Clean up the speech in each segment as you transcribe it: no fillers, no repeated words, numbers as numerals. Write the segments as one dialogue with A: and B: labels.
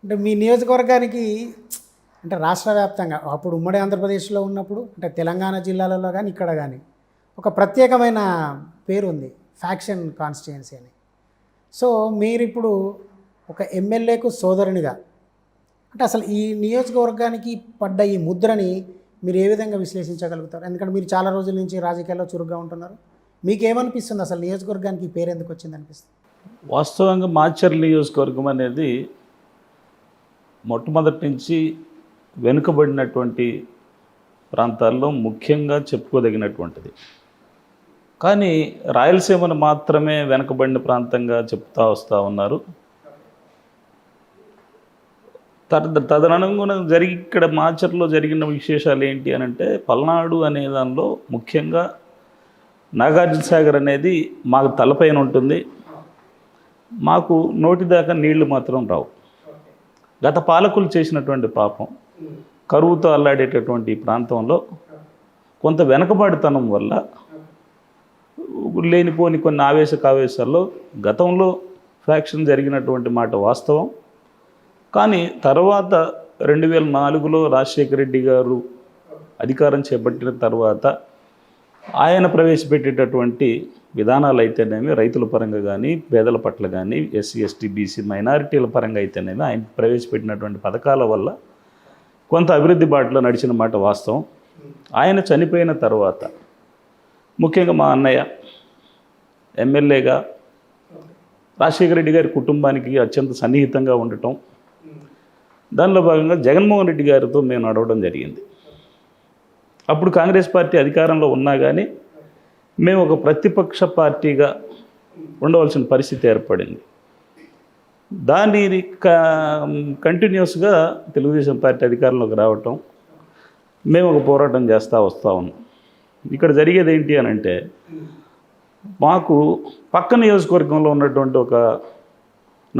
A: అంటే మీ నియోజకవర్గానికి అంటే రాష్ట్ర వ్యాప్తంగా అప్పుడు ఉమ్మడి ఆంధ్రప్రదేశ్లో ఉన్నప్పుడు అంటే తెలంగాణ జిల్లాలలో కానీ ఇక్కడ కానీ ఒక ప్రత్యేకమైన పేరు ఉంది, ఫ్యాక్షన్ కాన్స్టిట్యుయెన్సీ అని. సో మీరిప్పుడు ఒక ఎమ్మెల్యేకు సోదరునిగా అంటే అసలు ఈ నియోజకవర్గానికి పడ్డ ఈ ముద్రని మీరు ఏ విధంగా విశ్లేషించగలుగుతారు? ఎందుకంటే మీరు చాలా రోజుల నుంచి రాజకీయాల్లో చురుగ్గా ఉంటున్నారు. మీకేమనిపిస్తుంది అసలు నియోజకవర్గానికి ఈ పేరు ఎందుకు వచ్చింది అనిపిస్తుంది?
B: వాస్తవంగా మాచర్ల నియోజకవర్గం అనేది మొట్టమొదటి నుంచి వెనుకబడినటువంటి ప్రాంతాల్లో ముఖ్యంగా చెప్పుకోదగినటువంటిది. కానీ రాయలసీమను మాత్రమే వెనుకబడిన ప్రాంతంగా చెప్తా వస్తూ ఉన్నారు. తదనుగుణంగా ఇక్కడ మాచర్లో జరిగిన విశేషాలు ఏంటి అని అంటే, పల్నాడు అనే దానిలో ముఖ్యంగా నాగార్జున సాగర్ అనేది మాకు తలపైన ఉంటుంది, మాకు నోటి దాకా నీళ్లు మాత్రం రావు. గత పాలకులు చేసినటువంటి పాపం కరువుతో అల్లాడేటటువంటి ఈ ప్రాంతంలో కొంత వెనకబాటుతనం వల్ల లేనిపోని కొన్ని ఆవేశాల్లో గతంలో ఫ్యాక్షన్ జరిగినటువంటి మాట వాస్తవం. కానీ తర్వాత 2004లో రాజశేఖర రెడ్డి గారు అధికారం చేపట్టిన తర్వాత ఆయన ప్రవేశపెట్టేటటువంటి విధానాలు అయితేనేమి, రైతుల పరంగా కానీ, పేదల పట్ల కానీ, ఎస్సీ ఎస్టీ బీసీ మైనారిటీల పరంగా అయితేనేమి ఆయన ప్రవేశపెట్టినటువంటి పథకాల వల్ల కొంత అభివృద్ధి బాటలో నడిచిన మాట వాస్తవం. ఆయన చనిపోయిన తర్వాత ముఖ్యంగా మా అన్నయ్య ఎమ్మెల్యేగా రాజశేఖర రెడ్డి గారి కుటుంబానికి అత్యంత సన్నిహితంగా ఉండటం, దానిలో భాగంగా జగన్మోహన్ రెడ్డి గారితో మేము నడవడం జరిగింది. అప్పుడు కాంగ్రెస్ పార్టీ అధికారంలో ఉన్నా కానీ మేము ఒక ప్రతిపక్ష పార్టీగా ఉండవలసిన పరిస్థితి ఏర్పడింది. దాన్ని కంటిన్యూస్గా తెలుగుదేశం పార్టీ అధికారంలోకి రావటం, మేము ఒక పోరాటం చేస్తూ వస్తూ ఉన్నాం. ఇక్కడ జరిగేది ఏంటి అని అంటే, మాకు పక్క నియోజకవర్గంలో ఉన్నటువంటి ఒక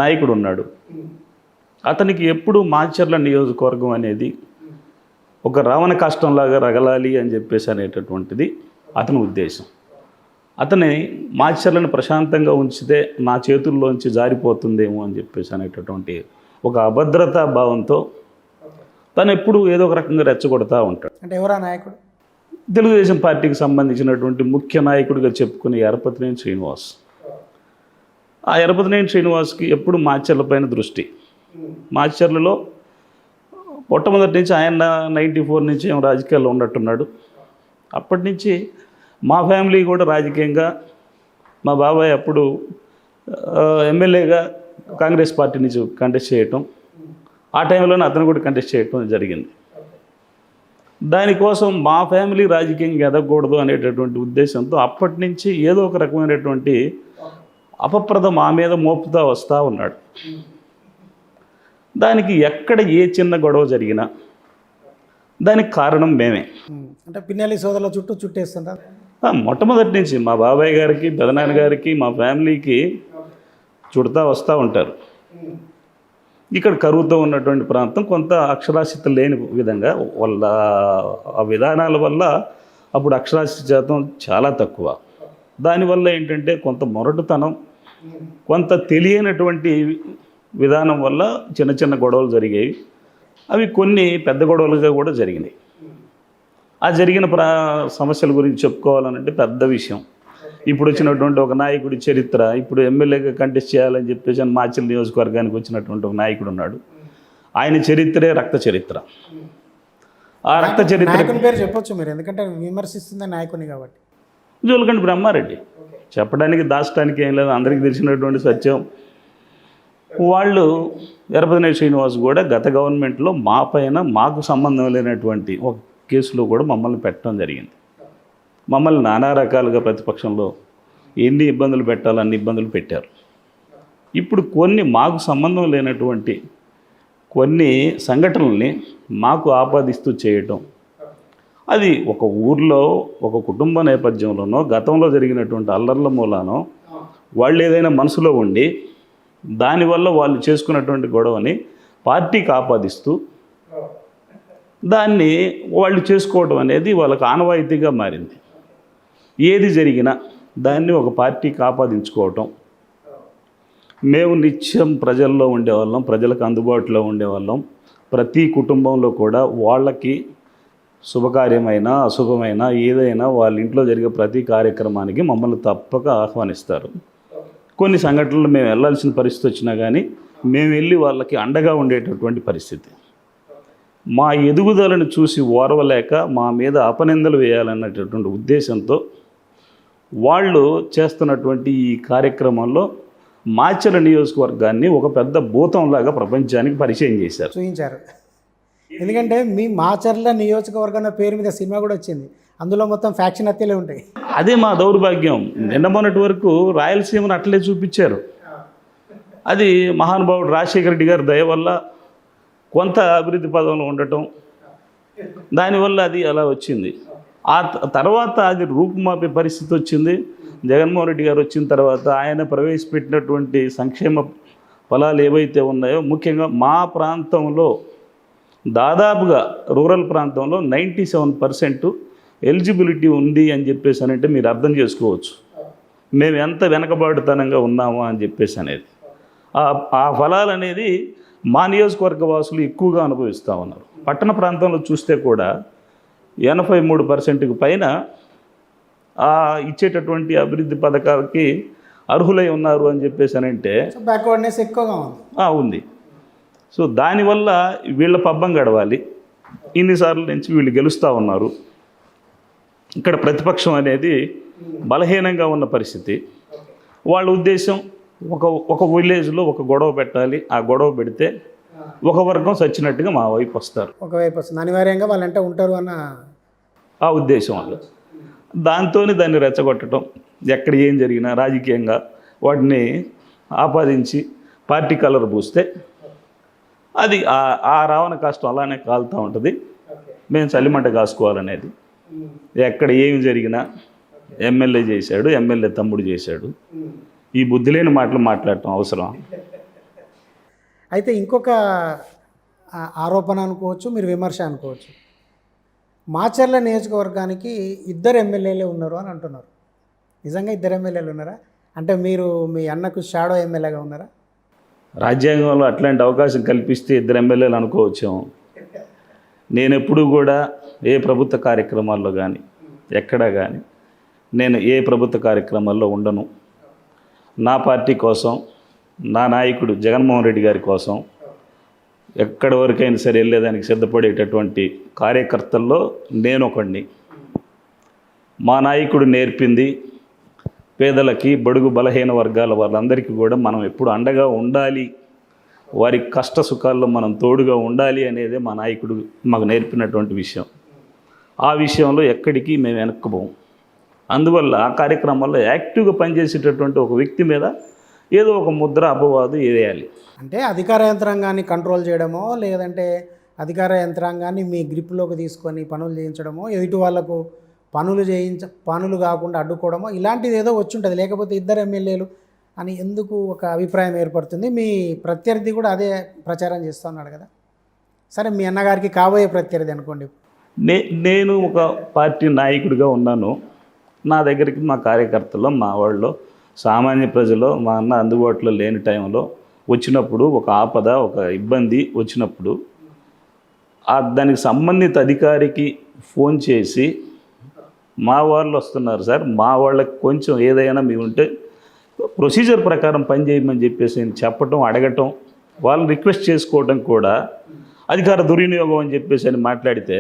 B: నాయకుడు ఉన్నాడు. అతనికి ఎప్పుడు మాచర్ల నియోజకవర్గం అనేది ఒక రావణ కష్టంలాగా రగలాలి అని చెప్పేసి అనేటటువంటిది అతని ఉద్దేశం. అతని మాచర్లను ప్రశాంతంగా ఉంచితే నా చేతుల్లోంచి జారిపోతుందేమో అని చెప్పేసి అనేటటువంటి ఒక అభద్రతా భావంతో తను ఎప్పుడు ఏదో ఒక రకంగా రెచ్చగొడతా ఉంటాడు.
A: అంటే ఎవరా నాయకుడు?
B: తెలుగుదేశం పార్టీకి సంబంధించినటువంటి ముఖ్య నాయకుడిగా చెప్పుకునే ఎరపతినేని శ్రీనివాస్. ఆ ఎరపతినేని శ్రీనివాస్కి ఎప్పుడు మాచర్ల పైన దృష్టి. మాచర్లలో మొట్టమొదటి నుంచి ఆయన 94 నుంచి ఏం రాజకీయాల్లో ఉన్నట్టున్నాడు. అప్పటి నుంచి మా ఫ్యామిలీ కూడా రాజకీయంగా, మా బాబాయ్ అప్పుడు ఎమ్మెల్యేగా కాంగ్రెస్ పార్టీ నుంచి కంటెస్ట్ చేయటం, ఆ టైంలోనే అతను కూడా కంటెస్ట్ చేయటం జరిగింది. దానికోసం మా ఫ్యామిలీ రాజకీయంగా ఎదగకూడదు అనేటటువంటి ఉద్దేశంతో అప్పటి నుంచి ఏదో ఒక రకమైనటువంటి అపప్రదం మా మీద మోపుతా వస్తూ ఉన్నాడు. దానికి ఎక్కడ ఏ చిన్న గొడవ జరిగినా దానికి కారణం మేమే.
A: అంటే పిన్నెల్లి సోదరుల చుట్టూ చుట్టేస్తుంటారు.
B: మొట్టమొదటి నుంచి మా బాబాయ్ గారికి, పెదనాన్న గారికి, మా ఫ్యామిలీకి చుడతా వస్తూ ఉంటారు. ఇక్కడ కరువుతో ఉన్నటువంటి ప్రాంతం, కొంత అక్షరాస్యత లేని విధంగా వాళ్ళ ఆ విధానాల వల్ల అప్పుడు అక్షరాస్యత శాతం చాలా తక్కువ. దానివల్ల ఏంటంటే కొంత మొరటుతనం, కొంత తెలియనటువంటి విధానం వల్ల చిన్న చిన్న గొడవలు జరిగాయి. అవి కొన్ని పెద్ద గొడవలుగా కూడా జరిగినాయి. ఆ జరిగిన సమస్యల గురించి చెప్పుకోవాలనంటే పెద్ద విషయం. ఇప్పుడు వచ్చినటువంటి ఒక నాయకుడి చరిత్ర, ఇప్పుడు ఎమ్మెల్యేగా కంటెస్ట్ చేయాలని చెప్పేసి మాచర్ల నియోజకవర్గానికి వచ్చినటువంటి ఒక నాయకుడు ఉన్నాడు. ఆయన చరిత్రే రక్త చరిత్ర. ఆ రక్త చరిత్ర
A: పేరు చెప్పొచ్చు మీరు, ఎందుకంటే విమర్శిస్తుంది నాయకుని కాబట్టి.
B: జోలకంటి బ్రహ్మారెడ్డి. చెప్పడానికి దాచడానికి ఏం లేదు, అందరికీ తెలిసినటువంటి సత్యం. వాళ్ళు ఎరపతినేని శ్రీనివాస్ కూడా గత గవర్నమెంట్లో మా పైన మాకు సంబంధం లేనటువంటి ఒక కేసులో కూడా మమ్మల్ని పెట్టడం జరిగింది. మమ్మల్ని నానా రకాలుగా ప్రతిపక్షంలో ఎన్ని ఇబ్బందులు పెట్టాలో అన్ని ఇబ్బందులు పెట్టారు. ఇప్పుడు కొన్ని మాకు సంబంధం లేనటువంటి కొన్ని సంఘటనల్ని మాకు ఆపాదిస్తూ చేయటం, అది ఒక ఊర్లో ఒక కుటుంబ నేపథ్యంలోనో గతంలో జరిగినటువంటి అల్లర్ల మూలానో వాళ్ళు ఏదైనా మనసులో ఉండి దానివల్ల వాళ్ళు చేసుకున్నటువంటి గొడవని పార్టీకి ఆపాదిస్తూ దాన్ని వాళ్ళు చేసుకోవడం అనేది వాళ్ళకు ఆనవాయితీగా మారింది. ఏది జరిగినా దాన్ని ఒక పార్టీకి ఆపాదించుకోవటం, మేము నిత్యం ప్రజల్లో ఉండేవాళ్ళం, ప్రజలకు అందుబాటులో ఉండేవాళ్ళం. ప్రతి కుటుంబంలో కూడా వాళ్ళకి శుభకార్యమైన అశుభమైన ఏదైనా వాళ్ళ ఇంట్లో జరిగే ప్రతి కార్యక్రమానికి మమ్మల్ని తప్పక ఆహ్వానిస్తారు. కొన్ని సంఘటనలు మేము వెళ్ళాల్సిన పరిస్థితి వచ్చినా కానీ మేము వెళ్ళి వాళ్ళకి అండగా ఉండేటటువంటి పరిస్థితి. మా ఎదుగుదలను చూసి ఓర్వలేక మా మీద అపనిందలు వేయాలన్నటువంటి ఉద్దేశంతో వాళ్ళు చేస్తున్నటువంటి ఈ కార్యక్రమంలో మాచర్ల నియోజకవర్గాన్ని ఒక పెద్ద భూతంలాగా ప్రపంచానికి పరిచయం చేశారు,
A: చూపించారు. ఎందుకంటే మీ మాచర్ల నియోజకవర్గం పేరు మీద సినిమా కూడా వచ్చింది, అందులో మొత్తం ఫ్యాక్షన్ హత్యలే ఉంటాయి.
B: అదే మా దౌర్భాగ్యం. నిన్న మొన్నటి వరకు రాయలసీమను అట్లే చూపించారు. అది మహానుభావుడు రాజశేఖర రెడ్డి గారి దయ వల్ల కొంత అభివృద్ధి పదంలో ఉండటం, దానివల్ల అది అలా వచ్చింది. ఆ తర్వాత అది రూపుమాపే పరిస్థితి వచ్చింది. జగన్మోహన్ రెడ్డి గారు వచ్చిన తర్వాత ఆయన ప్రవేశపెట్టినటువంటి సంక్షేమ ఫలాలు ఏవైతే ఉన్నాయో, ముఖ్యంగా మా ప్రాంతంలో దాదాపుగా రూరల్ ప్రాంతంలో 97% ఎలిజిబిలిటీ ఉంది అని చెప్పేసి అంటే మీరు అర్థం చేసుకోవచ్చు మేము ఎంత వెనకబాటుతనంగా ఉన్నామో అని చెప్పేసి అనేది. ఆ ఫలాలు అనేది మా నియోజకవర్గ వాసులు ఎక్కువగా అనుభవిస్తూ ఉన్నారు. పట్టణ ప్రాంతంలో చూస్తే కూడా 83%కి పైన ఇచ్చేటటువంటి అభివృద్ధి పథకాలకి అర్హులై ఉన్నారు అని చెప్పేసి అని అంటే
A: బ్యాక్వర్డ్నెస్ ఎక్కువగా
B: ఉంది. సో దానివల్ల వీళ్ళ పబ్బం గడవాలి. ఇన్నిసార్లు నుంచి వీళ్ళు గెలుస్తూ ఉన్నారు. ఇక్కడ ప్రతిపక్షం అనేది బలహీనంగా ఉన్న పరిస్థితి. వాళ్ళ ఉద్దేశం ఒక విలేజ్లో ఒక గొడవ పెట్టాలి, ఆ గొడవ పెడితే ఒక వర్గం చచ్చినట్టుగా మా వైపు వస్తారు,
A: ఒకవైపు వస్తుంది, అనివార్యంగా వాళ్ళంటే ఉంటారు అన్న
B: ఆ ఉద్దేశం వాళ్ళు. దాన్ని రెచ్చగొట్టడం, ఎక్కడ ఏం జరిగినా రాజకీయంగా వాటిని ఆపాదించి పార్టీ కలర్ పూస్తే అది ఆ రావణ కష్టం అలానే కాలుతూ ఉంటుంది. మేము చలిమంట కాసుకోవాలనేది. ఎక్కడ ఏమి జరిగినా ఎమ్మెల్యే చేశాడు, ఎమ్మెల్యే తమ్ముడు చేశాడు, ఈ బుద్ధి లేని మాటలు మాట్లాడటం అవసరం.
A: అయితే ఇంకొక ఆరోపణ అనుకోవచ్చు, మీరు విమర్శ అనుకోవచ్చు. మాచర్ల నియోజకవర్గానికి 2 ఎమ్మెల్యేలే ఉన్నారు అని అంటున్నారు. నిజంగా 2 ఎమ్మెల్యేలు ఉన్నారా? అంటే మీరు మీ అన్నకు షాడో ఎమ్మెల్యేగా ఉన్నారా?
B: రాజ్యాంగంలో అట్లాంటి అవకాశం కల్పిస్తే 2 ఎమ్మెల్యేలు అనుకోవచ్చాము. నేను ఎప్పుడూ కూడా ఏ ప్రభుత్వ కార్యక్రమాల్లో కానీ ఎక్కడా కానీ నేను ఏ ప్రభుత్వ కార్యక్రమాల్లో ఉండను. నా పార్టీ కోసం, నా నాయకుడు జగన్మోహన్ రెడ్డి గారి కోసం ఎక్కడి వరకైనా సరే వెళ్ళేదానికి సిద్ధపడేటటువంటి కార్యకర్తల్లో నేను ఒకడిని. మా నాయకుడు నేర్పింది పేదలకి, బడుగు బలహీన వర్గాల వాళ్ళందరికీ కూడా మనం ఎప్పుడు అండగా ఉండాలి, వారి కష్ట సుఖాల్లో మనం తోడుగా ఉండాలి అనేదే మా నాయకుడు మాకు నేర్పినటువంటి విషయం. ఆ విషయంలో ఎక్కడికి మేము వెనక్కిపోము. అందువల్ల ఆ కార్యక్రమాల్లో యాక్టివ్గా పనిచేసేటటువంటి ఒక వ్యక్తి మీద ఏదో ఒక ముద్ర అపవాదు వేయాలి. అంటే
A: అధికార యంత్రాంగాన్ని కంట్రోల్ చేయడమో, లేదంటే అధికార యంత్రాంగాన్ని మీ గ్రిప్లోకి తీసుకొని పనులు చేయించడమో, ఎదుటి వాళ్లకు పనులు కాకుండా అడ్డుకోవడమో, ఇలాంటిది ఏదో వచ్చి ఉంటుంది. లేకపోతే 2 ఎమ్మెల్యేలు అని ఎందుకు ఒక అభిప్రాయం ఏర్పడుతుంది. మీ ప్రత్యర్థి కూడా అదే ప్రచారం చేస్తూ ఉన్నాడు కదా. సరే, మీ అన్నగారికి కాబోయే ప్రత్యర్థి అనుకోండి.
B: నేను ఒక పార్టీ నాయకుడిగా ఉన్నాను. నా దగ్గరికి మా కార్యకర్తలు, మా వాళ్ళు, సామాన్య ప్రజలు మా అన్న అందుబాటులో లేని టైంలో వచ్చినప్పుడు, ఒక ఆపద, ఒక ఇబ్బంది వచ్చినప్పుడు దానికి సంబంధిత అధికారికి ఫోన్ చేసి మా వాళ్ళు వస్తున్నారు సార్, మా వాళ్ళకి కొంచెం ఏదైనా మీ ఉంటే ప్రొసీజర్ ప్రకారం పనిచేయమని చెప్పేసి చెప్పటం, అడగటం, వాళ్ళు రిక్వెస్ట్ చేసుకోవడం కూడా అధికార దుర్వినియోగం అని చెప్పేసి అని మాట్లాడితే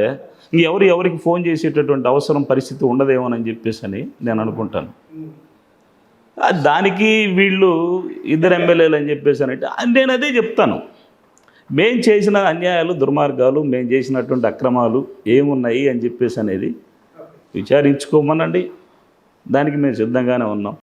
B: ఎవరికి ఫోన్ చేసేటటువంటి అవసరం పరిస్థితి ఉండదేమోనని చెప్పేసి అని నేను అనుకుంటాను. దానికి వీళ్ళు 2 ఎమ్మెల్యేలు అని చెప్పేసి అంటే నేను అదే చెప్తాను. మేము చేసిన అన్యాయాలు, దుర్మార్గాలు, మేము చేసినటువంటి అక్రమాలు ఏమున్నాయి అని చెప్పేసి అనేది విచారించుకోమనండి. దానికి మేము సిద్ధంగానే ఉన్నాం.